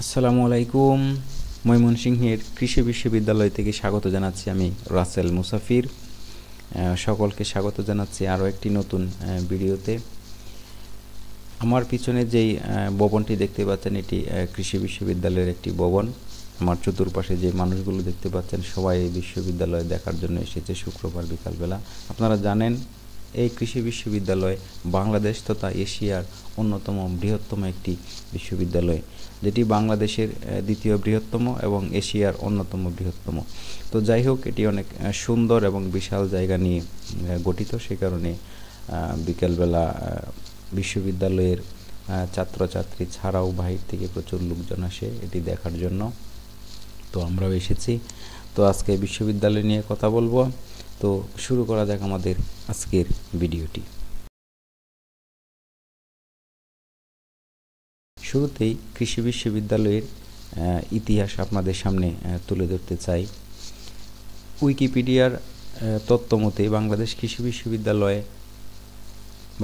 আসসালামু আলাইকুম। ময়মনসিংহের কৃষি বিশ্ববিদ্যালয় থেকে স্বাগত জানাচ্ছি আমি রাসেল মুসাফির। সকলকে স্বাগত জানাচ্ছি আরও একটি নতুন ভিডিওতে। আমার পিছনে যেই ভবনটি দেখতে পাচ্ছেন এটি কৃষি বিশ্ববিদ্যালয়ের একটি ভবন। আমার চতুর্পাশে যে মানুষগুলো দেখতে পাচ্ছেন সবাই এই বিশ্ববিদ্যালয় দেখার জন্য এসেছে শুক্রবার বিকালবেলা। আপনারা জানেন এই কৃষি বিশ্ববিদ্যালয় বাংলাদেশ তথা এশিয়ার অন্যতম বৃহত্তম একটি বিশ্ববিদ্যালয়, যেটি বাংলাদেশের দ্বিতীয় বৃহত্তম এবং এশিয়ার অন্যতম বৃহত্তম। তো যাই হোক, এটি অনেক সুন্দর এবং বিশাল জায়গা নিয়ে গঠিত। সে কারণে বিকেলবেলা বিশ্ববিদ্যালয়ের ছাত্রছাত্রী ছাড়াও বাহির থেকে প্রচুর লোকজন আসে এটি দেখার জন্য। তো আমরাও এসেছি। তো আজকে বিশ্ববিদ্যালয় নিয়ে কথা বলবো। তো শুরু করা যাক আমাদের আজকের ভিডিওটি। শুরুতেই কৃষি বিশ্ববিদ্যালয়ের ইতিহাস আপনাদের সামনে তুলে ধরতে চাই। উইকিপিডিয়ার তথ্য মতে বাংলাদেশ কৃষি বিশ্ববিদ্যালয়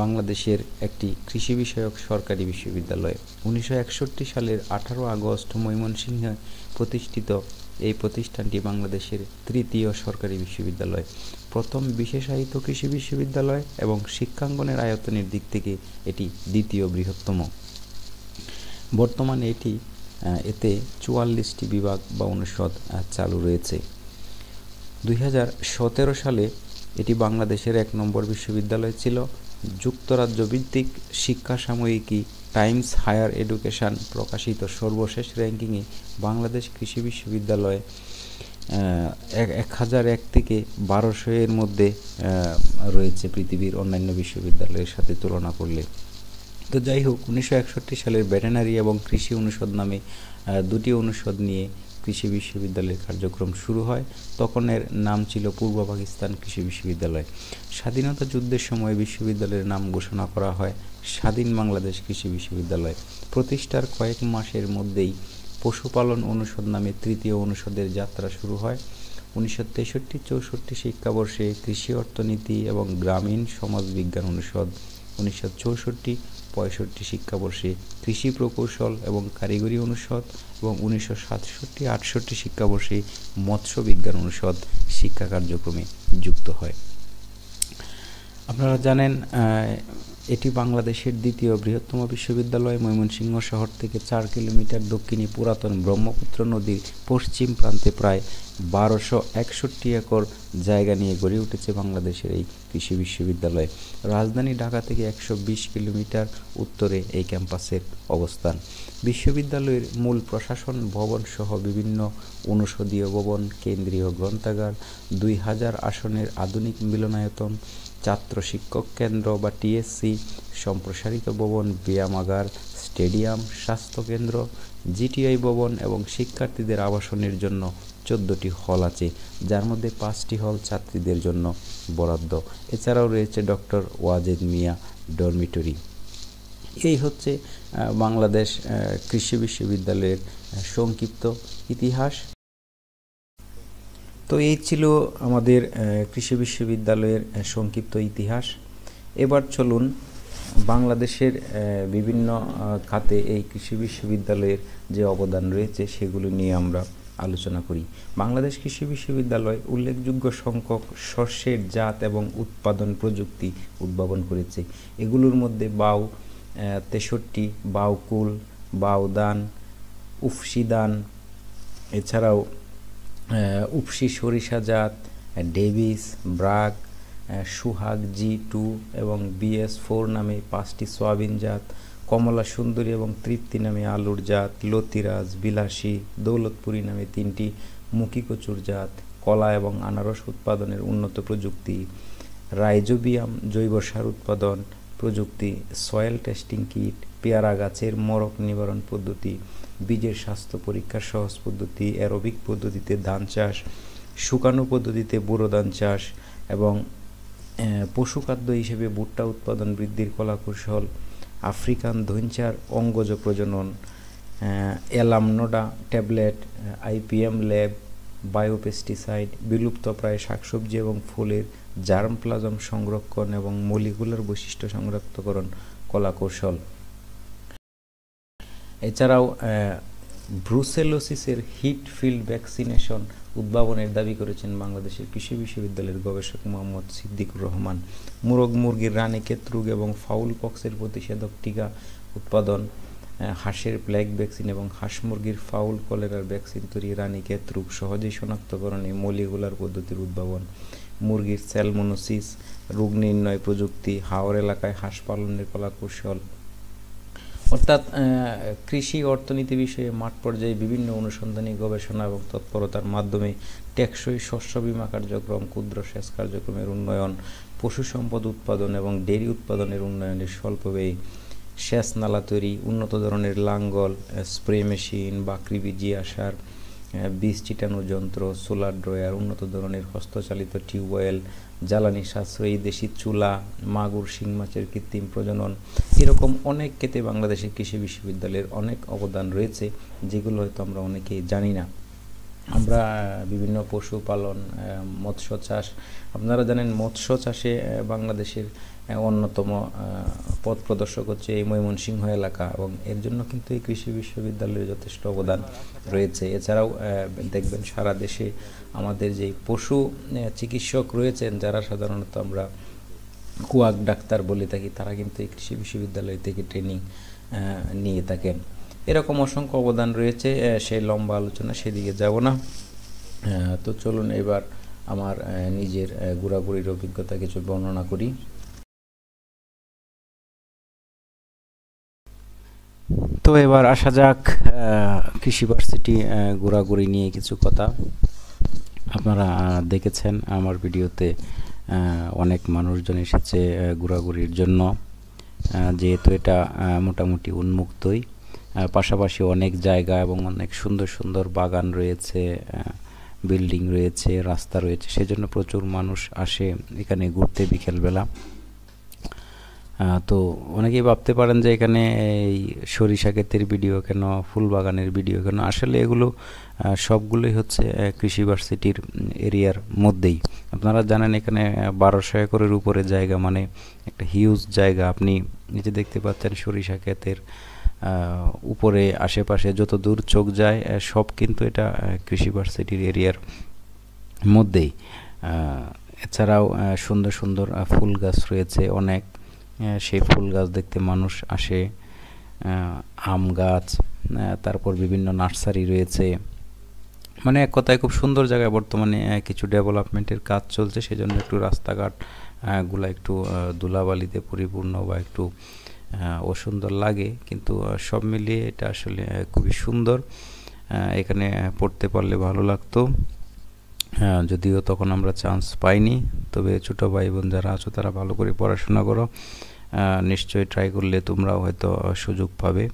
বাংলাদেশের একটি কৃষি বিষয়ক সরকারি বিশ্ববিদ্যালয়। 1961 সালের 18 আগস্ট ময়মনসিংহে প্রতিষ্ঠিত এই প্রতিষ্ঠানটি বাংলাদেশের তৃতীয় সরকারি বিশ্ববিদ্যালয়, প্রথম বিশেষায়িত কৃষি বিশ্ববিদ্যালয় এবং শিক্ষাঙ্গনের আয়তনের দিক থেকে এটি দ্বিতীয় বৃহত্তম। বর্তমানে এতে 44টি বিভাগ বা অনুষদ চালু রয়েছে। 2017 সালে এটি বাংলাদেশের 1 নম্বর বিশ্ববিদ্যালয় ছিল। যুক্তরাজ্য ভিত্তিক শিক্ষা সাময়িকী টাইমস হায়ার এডুকেশন প্রকাশিত সর্বশেষ র্যাঙ্কিংয়ে বাংলাদেশ কৃষি বিশ্ববিদ্যালয় 1001 থেকে 1200 এর মধ্যে রয়েছে পৃথিবীর অন্যান্য বিশ্ববিদ্যালয়ের সাথে তুলনা করলে। তো যাই হোক, 1961 সালের ভেটেরিনারি এবং কৃষি অনুষদ নামে দুটি অনুষদ নিয়ে কৃষি বিশ্ববিদ্যালয়ের কার্যক্রম শুরু হয়। তখন এর নাম ছিল পূর্ব পাকিস্তান কৃষি বিশ্ববিদ্যালয়। স্বাধীনতা যুদ্ধের সময় বিশ্ববিদ্যালয়ের নাম ঘোষণা করা হয় স্বাধীন বাংলাদেশ কৃষি বিশ্ববিদ্যালয়। প্রতিষ্ঠার কয়েক মাসের মধ্যেই পশুপালন অনুষদ নামে তৃতীয় অনুষদের যাত্রা শুরু হয়। 1963-64 শিক্ষাবর্ষে কৃষি অর্থনীতি এবং গ্রামীণ সমাজবিজ্ঞান অনুষদ, 1964-65 শিক্ষাবর্ষে কৃষি প্রকৌশল এবং কারিগরি অনুষদ এবং 1967-68 শিক্ষাবর্ষে মৎস্য বিজ্ঞান অনুষদ শিক্ষা কার্যক্রমে যুক্ত হয়। আপনারা জানেন এটি বাংলাদেশের দ্বিতীয় বৃহত্তম বিশ্ববিদ্যালয়। ময়মনসিংহ শহর থেকে 4 কিলোমিটার দক্ষিণে পুরাতন ব্রহ্মপুত্র নদীর পশ্চিম প্রান্তে প্রায় 1261 একর জায়গা নিয়ে গড়ে উঠেছে বাংলাদেশের এই কৃষি বিশ্ববিদ্যালয়। রাজধানী ঢাকা থেকে 120 কিলোমিটার উত্তরে এই ক্যাম্পাসের অবস্থান। বিশ্ববিদ্যালয়ের মূল প্রশাসন ভবন সহ বিভিন্ন অনুষদীয় ভবন, কেন্দ্রীয় গ্রন্থাগার, 2000 আসনের আধুনিক মিলনায়তন, ছাত্র শিক্ষক কেন্দ্র বা টিএসসি, সম্প্রসারিত ভবন, ব্যায়ামাগার, স্টেডিয়াম, স্বাস্থ্যকেন্দ্র, জিটিআই ভবন এবং শিক্ষার্থীদের আবাসনের জন্য 14টি হল আছে, যার মধ্যে 5টি হল ছাত্রীদের জন্য বরাদ্দ। এছাড়াও রয়েছে ডক্টর ওয়াজেদ মিয়া ডরমিটরি। এই হচ্ছে বাংলাদেশ কৃষি বিশ্ববিদ্যালয়ের সংক্ষিপ্ত ইতিহাস। তো এই ছিল আমাদের কৃষি বিশ্ববিদ্যালয়ের সংক্ষিপ্ত ইতিহাস। এবার চলুন বাংলাদেশের বিভিন্ন খাতে এই কৃষি বিশ্ববিদ্যালয়ের যে অবদান রয়েছে সেগুলো নিয়ে আমরা আলোচনা করি। বাংলাদেশ কৃষি বিশ্ববিদ্যালয় উল্লেখযোগ্য সংখ্যক শস্যের জাত এবং উৎপাদন প্রযুক্তি উদ্ভাবন করেছে। এগুলোর মধ্যে বাউ 63, বাউকুল, বাউদান, উফশিদান, এছাড়াও উপসি সরিষা জাত, ডেভিস, ব্রাক, সুহাগ G2 এবং BS4 নামে 5টি সয়াবিন জাত, কমলা সুন্দরী এবং তৃপ্তি নামে আলুর জাত, লতিরাজ, বিলাসী, দৌলতপুরি নামে 3টি মুখী কচুর জাত, কলা এবং আনারস উৎপাদনের উন্নত প্রযুক্তি, রাইজোবিয়াম জৈব সার উৎপাদন প্রযুক্তি, সয়েল টেস্টিং কিট, পেয়ারা গাছের মরক নিবারণ পদ্ধতি, বীজের স্বাস্থ্য পরীক্ষার সহজ পদ্ধতি, অ্যারোবিক পদ্ধতিতে ধান চাষ, শুকানো পদ্ধতিতে বোরো ধান চাষ এবং পশুখাদ্য হিসেবে ভুট্টা উৎপাদন বৃদ্ধির কলাকৌশল, আফ্রিকান ধৈঞ্চার অঙ্গজ প্রজনন, এলামনোডা ট্যাবলেট, IPM ল্যাব, বায়োপেস্টিসাইড, বিলুপ্তপ্রায় শাকসবজি এবং ফুলের জার্ম প্লাজম সংরক্ষণ এবং মলিকুলার বৈশিষ্ট্য সংরক্ষণ কলাকৌশল। এছাড়াও ব্রুসেলোসিসের হিট ফিল্ড ভ্যাকসিনেশন উদ্ভাবনের দাবি করেছেন বাংলাদেশের কৃষি বিশ্ববিদ্যালয়ের গবেষক মোহাম্মদ সিদ্দিকুর রহমান। মুরগ মুরগির রানীক্ষেত রোগ এবং ফাউল পক্সের প্রতিষেধক টিকা উৎপাদন, হাঁসের প্লেগ ভ্যাকসিন এবং হাঁস মুরগির ফাউল কলেরার ভ্যাকসিন তৈরি, রানীক্ষেত রোগ সহজেই শনাক্তকরণে মলিকুলার পদ্ধতির উদ্ভাবন, মুরগির স্যালমোনোসিস রোগ নির্ণয় প্রযুক্তি, হাওর এলাকায় হাঁস পালনের কলাকৌশল। অর্থাৎ কৃষি অর্থনীতি বিষয়ে মাঠ পর্যায়ে বিভিন্ন অনুসন্ধানী গবেষণা এবং তৎপরতার মাধ্যমে টেকসই শস্য বীমা কার্যক্রম, ক্ষুদ্র সেচ কার্যক্রমের উন্নয়ন, পশু সম্পদ উৎপাদন এবং ডেইরি উৎপাদনের উন্নয়নের স্বল্প ব্যয়ে সেচ নালা তৈরি, উন্নত ধরনের লাঙ্গল, স্প্রে মেশিন, বাকরি বিজিয়া সার, বীজ ছিটানো যন্ত্র, সোলার ড্রয়ার, উন্নত ধরনের হস্তচালিত টিউবওয়েল, জ্বালানি সাশ্রয়ী দেশি চুলা, মাগুর শিং মাছের কৃত্রিম প্রজনন, এরকম অনেক ক্ষেত্রে বাংলাদেশের কৃষি বিশ্ববিদ্যালয়ের অনেক অবদান রয়েছে, যেগুলো হয়তো আমরা অনেকেই জানি না। আমরা বিভিন্ন পশুপালন, মৎস্য চাষ, আপনারা জানেন মৎস্য চাষে বাংলাদেশের অন্যতম পথ প্রদর্শক হচ্ছে এই ময়মনসিংহ এলাকা, এবং এর জন্য কিন্তু এই কৃষি বিশ্ববিদ্যালয়ের যথেষ্ট অবদান রয়েছে। এছাড়াও দেখবেন সারা দেশে আমাদের যে পশু চিকিৎসক রয়েছেন, যারা সাধারণত আমরা কুয়াক ডাক্তার বলে থাকি, তারা কিন্তু এই কৃষি বিশ্ববিদ্যালয় থেকে ট্রেনিং নিয়ে থাকেন। এরকম অসংখ্য অবদান রয়েছে, সেই লম্বা আলোচনা সেদিকে যাব না। তো চলুন এবার আমার নিজের ঘোরাঘুরির অভিজ্ঞতা কিছু বর্ণনা করি। তো এবার আসা যাক কৃষি ভার্সিটি ঘোরাঘুরি নিয়ে কিছু কথা। আপনারা দেখেছেন আমার ভিডিওতে অনেক মানুষজন এসেছে ঘোরাঘুরির জন্য, যেহেতু এটা মোটামুটি উন্মুক্তই, পাশাপাশি অনেক জায়গা এবং অনেক সুন্দর সুন্দর বাগান রয়েছে, বিল্ডিং রয়েছে, রাস্তা রয়েছে, সেজন্য প্রচুর মানুষ আসে এখানে ঘুরতে বিকেলবেলা। তো অনেকেই ভাবতে পারেন যে এখানে এই সরিষা ক্ষেতের ভিডিও কেন, ফুল বাগানের ভিডিও কেন, আসলে এগুলো সবগুলোই হচ্ছে কৃষি ভার্সিটির এরিয়ার মধ্যেই। আপনারা জানেন এখানে 1200 একরের উপরে জায়গা, মানে একটা হিউজ জায়গা। আপনি নিচে দেখতে পাচ্ছেন সরিষা ক্ষেতের উপরে আশেপাশে যত দূর চোখ যায় সব কিন্তু এটা কৃষি ভার্সিটির এরিয়ার মধ্যেই। এছাড়াও সুন্দর সুন্দর ফুল গাছ রয়েছে অনেক, সেই ফুল গাছ দেখতে মানুষ আসে, আম গাছ, তারপর বিভিন্ন নার্সারি রয়েছে, মানে এক কথায় খুব সুন্দর জায়গায়। বর্তমানে কিছু ডেভেলপমেন্টের কাজ চলছে, সেজন্য একটু রাস্তাঘাট গুলা একটু ধুলাবালিতে পরিপূর্ণ বা একটু অসুন্দর লাগে, কিন্তু সব মিলিয়ে এটা আসলে খুবই সুন্দর। এখানে পড়তে পারলে ভালো লাগতো, যদিও তখন আমরা চান্স পাইনি। তবে ছোটো ভাই বোন যারা আছো তারা ভালো করে পড়াশোনা করো, নিশ্চয়ই ট্রাই করলে তোমরাও হয়তো সুযোগ পাবে।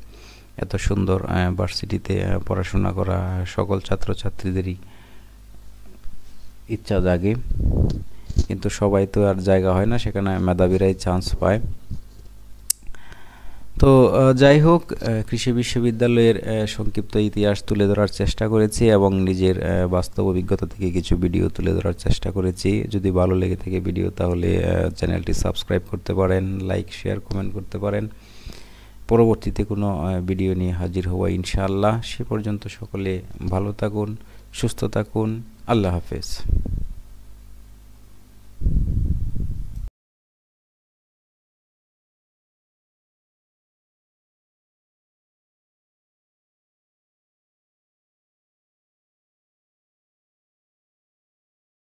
এত সুন্দর ভার্সিটিতে পড়াশোনা করা সকল ছাত্রছাত্রীদেরই ইচ্ছা জাগে, কিন্তু সবাই তো আর জায়গা হয় না, সেখানে মেধাবীরাই চান্স পায়। তো যাই হোক, কৃষি বিশ্ববিদ্যালয়ের সংক্ষিপ্ত ইতিহাস তুলে ধরার চেষ্টা করেছি এবং নিজের বাস্তব অভিজ্ঞতা থেকে কিছু ভিডিও তুলে ধরার চেষ্টা করেছি। যদি ভালো লেগে থাকে ভিডিও, তাহলে চ্যানেলটি সাবস্ক্রাইব করতে পারেন, লাইক শেয়ার কমেন্ট করতে পারেন। পরবর্তীতে কোনো ভিডিও নিয়ে হাজির হওয়া ইনশাআল্লাহ। সে পর্যন্ত সকলে ভালো থাকুন, সুস্থ থাকুন, আল্লাহ হাফেজ।